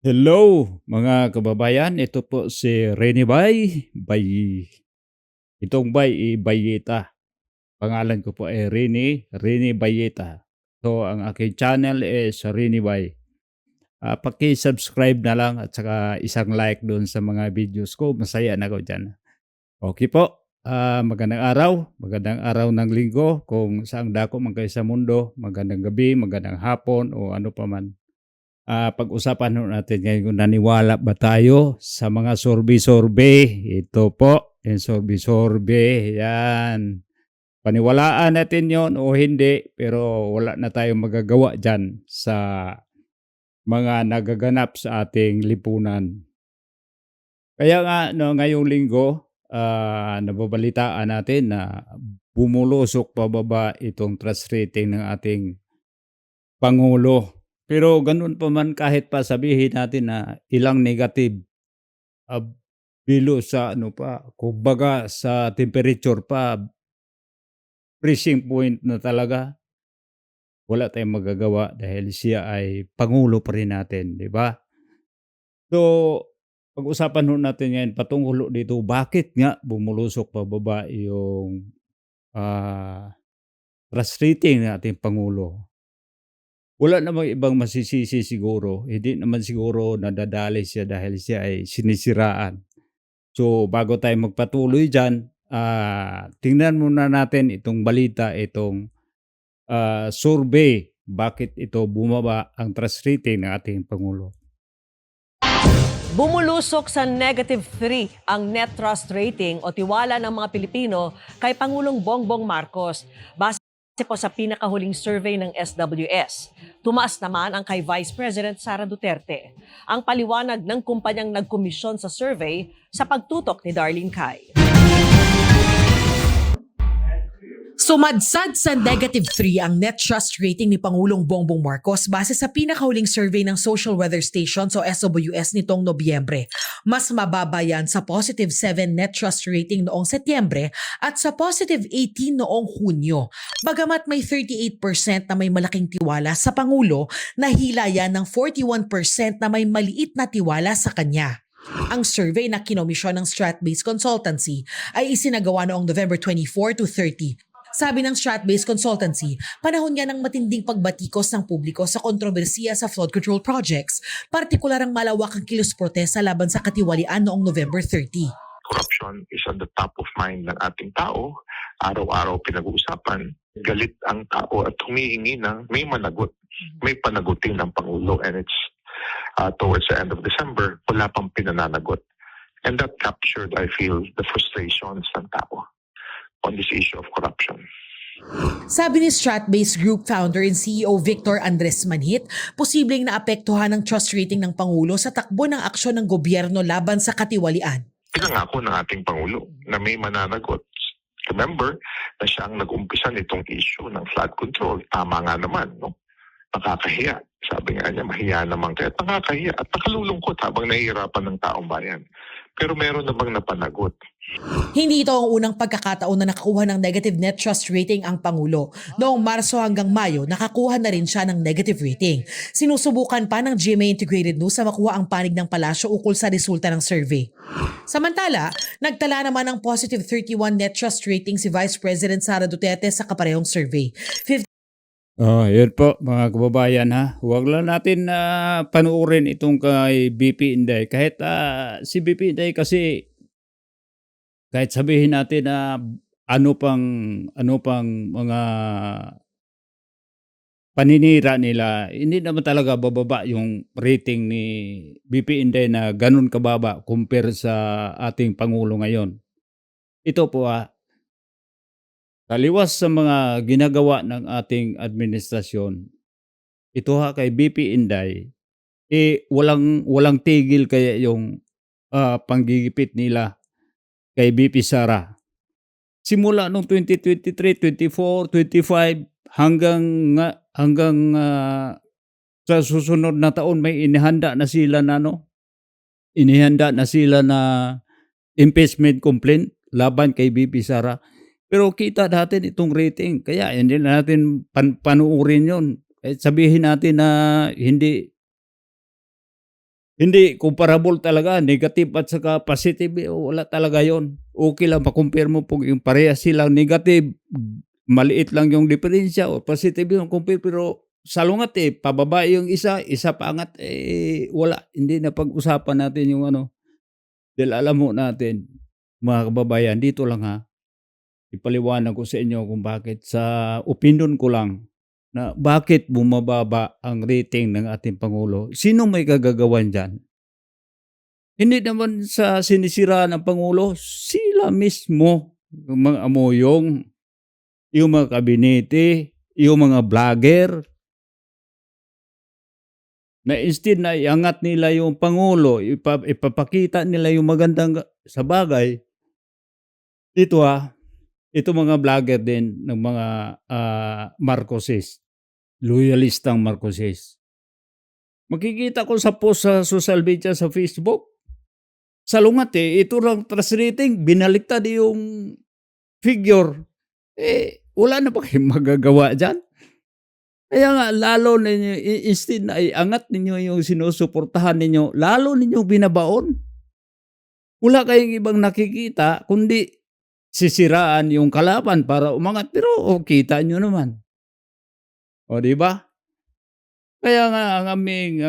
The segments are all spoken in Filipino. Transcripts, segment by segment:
Hello mga kababayan, ito po si Rene itong Bayeta. Pangalan ko po ay Rene Bayeta. So ang aking channel is Rene Bay. Paki-subscribe na lang at saka isang like doon sa mga videos ko. Masaya na ako dyan. Okay po. Magandang araw ng linggo kung saan dako man kayo sa mundo. Magandang gabi, magandang hapon o ano pa man. Pag-usapan ho natin ngayon kung naniwala ba tayo sa mga sorbe-sorbe. Ito po, yung sorbe-sorbe, yan. Paniwalaan natin yon o hindi, pero wala na tayong magagawa dyan sa mga nagaganap sa ating lipunan. Kaya nga, no, ngayong linggo, nababalitaan natin na bumulusok pababa itong trust rating ng ating Pangulo. Pero ganun pa man kahit pa sabihin natin na ilang negative, ah, below sa ano pa, kumbaga sa temperature pa, freezing point na talaga, wala tayong magagawa dahil siya ay pangulo pa rin natin, 'di ba? So, pag-usapan ho natin ngayon patungkol ho dito, bakit nga bumulusok pababa yung, trust rating ng ating pangulo? Wala namang ibang masisisi siguro, hindi naman siguro nadadali siya dahil siya ay sinisiraan. So, bago tayo magpatuloy diyan, tingnan muna natin itong balita, itong, survey, bakit ito bumaba ang trust rating ng ating pangulo. Bumulusok sa -3 ang net trust rating o tiwala ng mga Pilipino kay Pangulong Bongbong Marcos. Base po sa pinakahuling survey ng SWS. Tumaas naman ang kay Vice President Sara Duterte. Ang paliwanag ng kumpanyang nagkomisyon sa survey sa pagtutok ni Darlene Cai. Sumadsad sa -3 ang net trust rating ni Pangulong Bongbong Marcos base sa pinakahuling survey ng Social Weather Station o SWS nitong Nobyembre. Mas mababa yan sa +7 net trust rating noong Setyembre at sa +18 noong Hunyo. Bagamat may 38% na may malaking tiwala sa Pangulo, nahila yan ng 41% na may maliit na tiwala sa kanya. Ang survey na kinomisyon ng Strat-based Consultancy ay isinagawa noong November 24 to 30. Sabi ng Strat-based Consultancy, panahon niya ng matinding pagbatikos ng publiko sa kontrobersiya sa flood control projects, partikular ang malawakang kilos protesta laban sa katiwalian noong November 30. Corruption is on the top of mind ng ating tao. Araw-araw pinag-uusapan. Galit ang tao at humihingi ng may managot. May panagutin ng Pangulo, and it's towards the end of December, wala pang pinananagot. And that captured, I feel, the frustrations ng tao on this issue of corruption. Sabi ni Strat-based Group founder and CEO Victor Andres Manhit, posibleng naapektuhan ng trust rating ng Pangulo sa takbo ng aksyon ng gobyerno laban sa katiwalian. Pinangako ng ating Pangulo na may mananagot. Remember na siya ang nag-umpisa nitong issue ng flood control. Tama nga naman, no? Nakakahiya. Sabi nga niya, mahiya naman kayo. Nakakahiya at nakalulungkot habang nahihirapan ng taong bayan. Pero meron namang napanagot. Hindi ito ang unang pagkakataon na nakakuha ng negative net trust rating ang Pangulo. Noong Marso hanggang Mayo, nakakuha na rin siya ng negative rating. Sinusubukan pa ng GMA Integrated News sa makuha ang panig ng palasyo ukol sa resulta ng survey. Samantala, nagtala naman ng positive 31 net trust rating si Vice President Sara Duterte sa kaparehong survey. Yun po mga kababayan ha. Huwag lang natin panuorin itong kay BP Inday. Kahit si BP Inday kasi kahit sabihin natin na ano pang mga paninira nila, hindi naman talaga bababa yung rating ni BP Inday na ganun kababa compare sa ating Pangulo ngayon. Ito po taliwas sa mga ginagawa ng ating administrasyon, ito kay BP Inday, walang tigil kaya yung panggigipit nila kay BP Sara. Simula nung 2023, 24, 25 hanggang sa susunod na taon may inihanda na sila na impeachment complaint laban kay BP Sara. Pero kita natin itong rating, kaya hindi na natin panuurin yun. Kahit sabihin natin na hindi Hindi comparable talaga, negative at saka positive, wala talaga yon. Okay lang ma-compare mo kung yung parehas silang negative, maliit lang yung diferensya o positive yung compare, pero salungat pababa yung isa, isa paangat, wala. Hindi na pag-usapan natin yung ano. Dahil alam mo natin, mga kababayan, dito lang ha, ipaliwanag ko sa inyo kung bakit sa opinion ko lang na bakit bumababa ang rating ng ating Pangulo. Sino may kagagawan dyan? Hindi naman sa sinisira ng Pangulo, sila mismo, yung mga amoyong, yung mga kabinete, yung mga vlogger, na instead na iangat nila yung Pangulo, ipapakita nila yung magandang sa bagay, ito ito mga vlogger din ng mga Marcoses, loyalistang Marcoses. Makikita ko sa post sa social media sa Facebook, salungat ito lang trust rating, binaliktad yung figure. Wala na ba kayong magagawa dyan? Kaya nga, lalo ninyo, instead na iangat ninyo yung sinusuportahan ninyo, lalo ninyo binabaon. Wala kayong ibang nakikita, kundi sisiraan yung kalaban para umangat. Pero kita nyo naman. O, di ba? Kaya nga, ang aming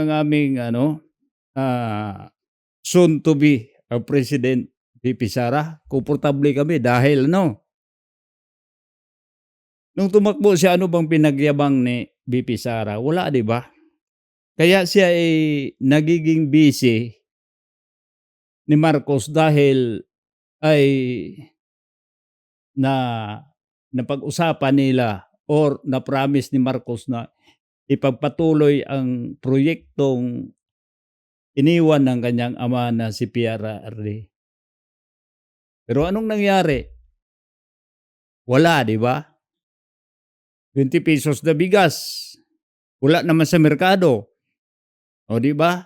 soon to be President VP Sara, komportable kami dahil nung tumakbo siya, ano bang pinagyabang ni VP Sara? Wala, di ba? Kaya siya ay nagiging busy ni Marcos dahil ay napag-usapan nila or na-promise ni Marcos na ipagpatuloy ang proyektong iniwan ng kanyang ama na si PRRD. Pero anong nangyari? Wala, di ba? 20 pesos na bigas. Wala naman sa merkado. O di ba?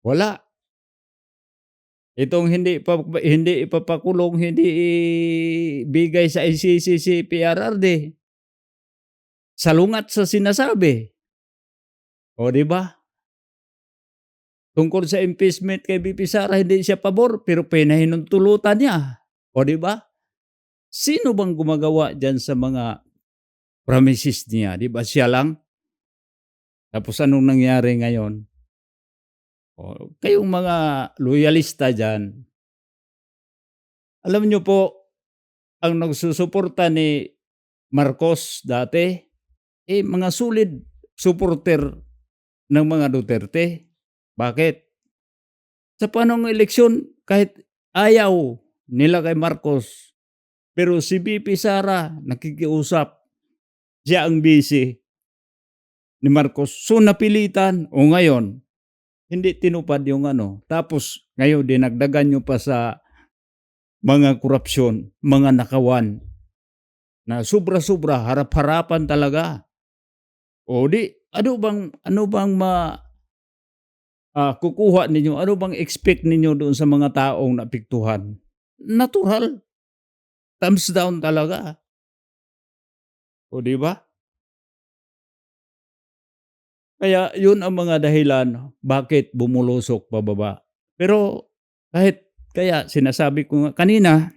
Wala. Itong hindi ipapakulong, hindi ibigay sa ICC si PRRD. Salungat sa sinasabi. O di ba? Tungkol sa impeachment kay VP Sara, hindi siya pabor, pero pinahinuntulutan niya. O di ba? Sino bang gumagawa dyan sa mga promises niya? Di ba siya lang? Tapos anong nangyari ngayon? O, kayong mga loyalista dyan, alam nyo po, ang nagsusuporta ni Marcos dati, mga solid supporter ng mga Duterte. Bakit? Sa panahong eleksyon, kahit ayaw nila kay Marcos, pero si VP Sara nakikiusap, siya ang busy ni Marcos. So napilitan, o ngayon, hindi tinupad yung Tapos ngayon dinagdagan nyo pa sa mga korupsyon, mga nakawan, na sobra-sobra, harap-harapan talaga. O di, ano bang kukuha ninyo? Ano bang expect ninyo doon sa mga taong napiktuhan? Natural. Thumbs down talaga. O di ba? Kaya yun ang mga dahilan bakit bumulusok pababa. Pero kaya sinasabi ko nga kanina,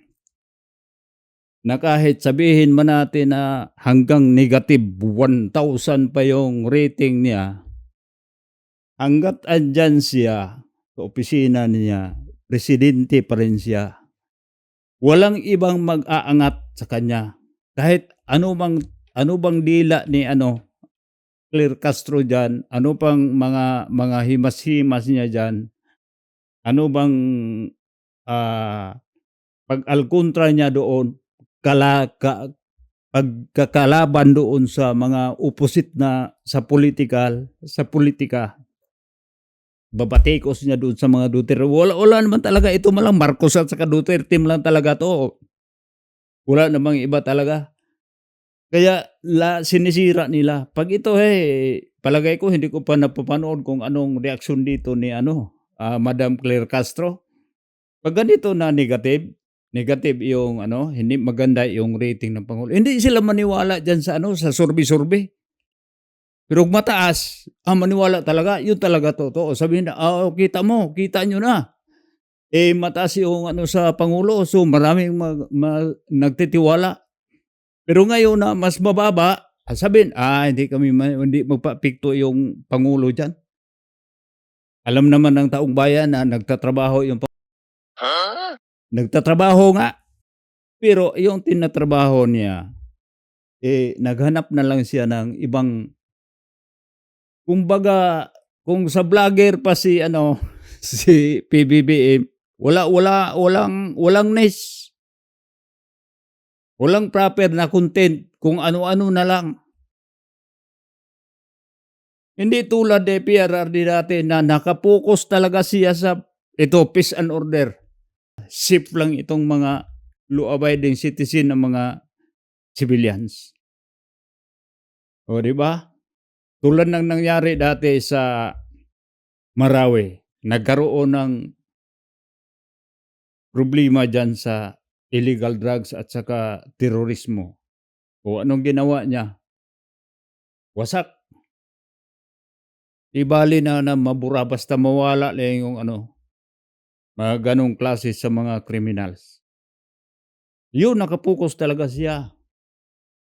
na kahit sabihin man natin na hanggang negative 1,000 pa yung rating niya, hanggat andyan siya sa opisina niya, presidente pa rin siya. Walang ibang mag-aangat sa kanya. Kahit ano bang dila ni Claire Castro dyan, ano pang mga himas-himas niya dyan, ano bang pag-alkontra niya doon, pagkakalaban doon sa mga opposite na sa politika, babatikos niya doon sa mga Duterte. Wala naman talaga, ito malang Marcos at saka Duterte lang talaga to. Wala namang iba talaga. Kaya sinisira nila. Pag ito palagay ko hindi ko pa napapanood kung anong reaksyon dito ni Madam Claire Castro. Pag ganito na negative yung hindi maganda yung rating ng Pangulo. Hindi sila maniwala diyan sa sa survey. Pero kung mataas, maniwala talaga, yun talaga totoo. Sabihin na, kita nyo na. Mataas yung sa Pangulo, so maraming nagtitiwala. Pero ngayon na mas mababa, sabihin, hindi magpapikto yung Pangulo dyan. Alam naman ng taong bayan na nagtatrabaho yung Nagtatrabaho nga. Pero yung tinatrabaho niya, naghanap na lang siya ng ibang, kumbaga, kung sa vlogger pa si si PBBM, walang niche. Walang proper na content, kung ano-ano na lang. Hindi tulad de PRRD dati na nakapokus talaga siya sa peace and order. Safe lang itong mga law-abiding citizen ng mga civilians. O, di ba? Tulad ng nangyari dati sa Marawi, nagkaroon ng problema dyan sa illegal drugs at saka terorismo. O anong ginawa niya? Wasak. Ibali na mabura basta mawala lang yung mga ganong klase sa mga criminals. Yun, nakapokus talaga siya.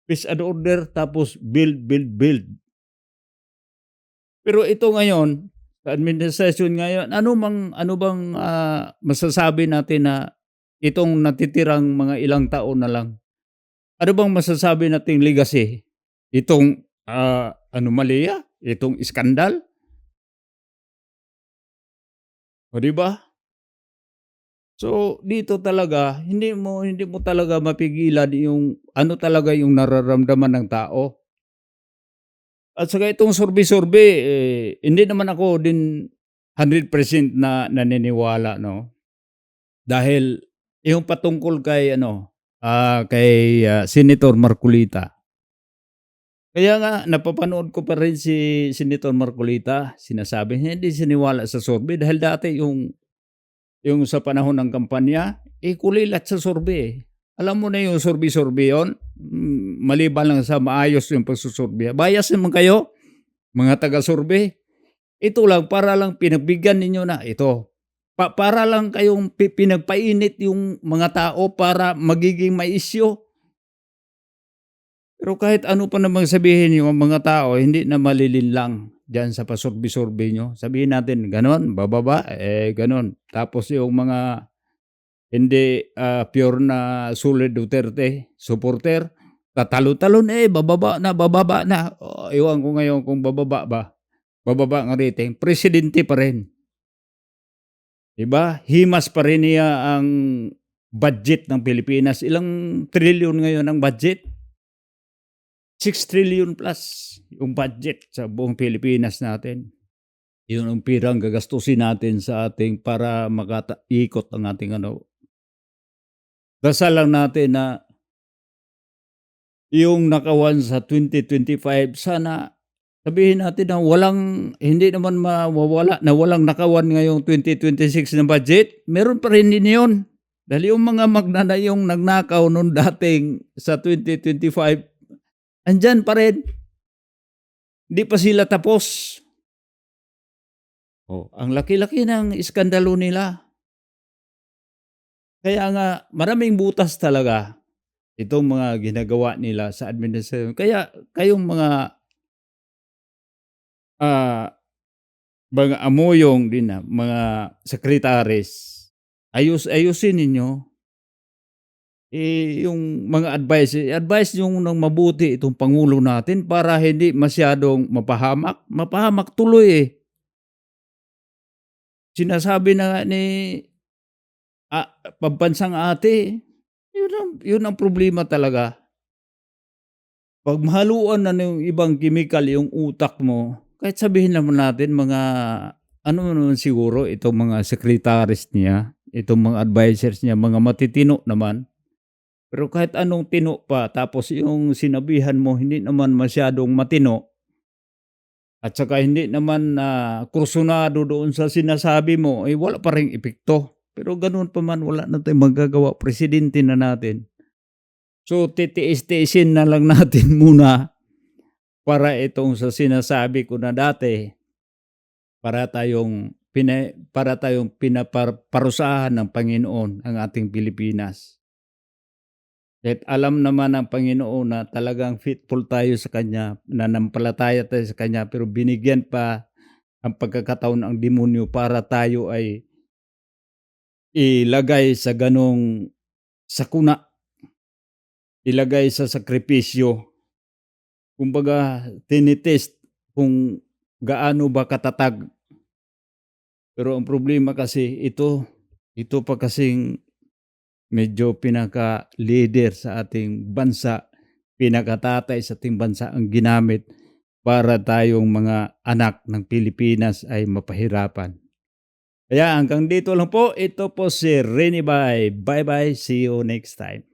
Peace and order, tapos build. Pero ito ngayon, sa administration ngayon, ano bang masasabi natin na itong natitirang mga ilang taon na lang? Ano bang masasabi nating legacy? Itong anomalya? Itong iskandal? O di ba? So dito talaga hindi mo talaga mapigilan yung talaga yung nararamdaman ng tao. At saka itong survey, hindi naman ako din 100% na naniniwala, no. Dahil yung patungkol kay Senator Marcolita. Kaya nga napapanood ko pa rin si Senator Marcolita, sinasabi niya hindi siniwala sa survey dahil dati yung sa panahon ng kampanya, kulilat sa survey. Alam mo na yung survey yun, maliban lang sa maayos yung pagsusurvey. Bias naman kayo, mga taga-survey. Ito lang, para lang pinagbigyan ninyo na ito. Para lang kayong pinagpainit yung mga tao para magiging may isyo. Pero kahit ano pa namang sabihin yung mga tao, hindi na malilinlang dyan sa pasurvey nyo. Sabihin natin, ganon, bababa, ganon. Tapos yung mga hindi pure na solid Duterte supporter, tatalo-talon, bababa na. Iwan ko ngayon kung bababa ang rating. Presidente pa rin. Diba? Himas pa rin niya ang budget ng Pilipinas. Ilang trilyon ngayon ang budget? 6 trillion plus yung budget sa buong Pilipinas natin. Yun ang pirang gagastusin natin sa ating para ikot ang ating Dasal lang natin na yung nakawan sa 2025, sana sabihin natin na hindi naman mawawala na walang nakawan ngayong 2026 na budget. Meron pa rin din yun. Dahil yung mga magnanayong nagnakaw noon dating sa 2025, andyan pa rin. Hindi pa sila tapos. Ang laki-laki ng iskandalo nila. Kaya nga, maraming butas talaga itong mga ginagawa nila sa administrasyon. Kaya kayong mga amoyong din mga sekretaris, ayusin ninyo. Yung mga advice yung nang mabuti itong Pangulo natin para hindi masyadong mapahamak tuloy Sinasabi na nga ni pambansang ate, yun ang problema talaga. Pag mahaluan na ng ibang chemical yung utak mo, kahit sabihin naman natin mga naman siguro itong mga secretaries niya, itong mga advisors niya, mga matitino naman. Pero kahit anong tino pa, tapos yung sinabihan mo hindi naman masyadong matino, at saka hindi naman kursunado doon sa sinasabi mo, wala pa ring epekto. Pero ganun pa man, wala na tayong magagawa. Presidente na natin. So, titiis-tiisin na lang natin muna para itong sa sinasabi ko na dati, para tayong pinaparusahan ng Panginoon ang ating Pilipinas. At alam naman ng Panginoon na talagang faithful tayo sa Kanya, nanampalataya tayo sa Kanya, pero binigyan pa ang pagkakataon ang demonyo para tayo ay ilagay sa ganong sakuna, ilagay sa sakripisyo. Kumbaga, tinitest kung gaano ba katatag. Pero ang problema kasi ito pa kasing medyo pinaka-leader sa ating bansa, pinakatatay sa ating bansa ang ginamit para tayong mga anak ng Pilipinas ay mapahirapan. Kaya hanggang dito lang po, ito po si Rene Bay. Bye-bye, see you next time.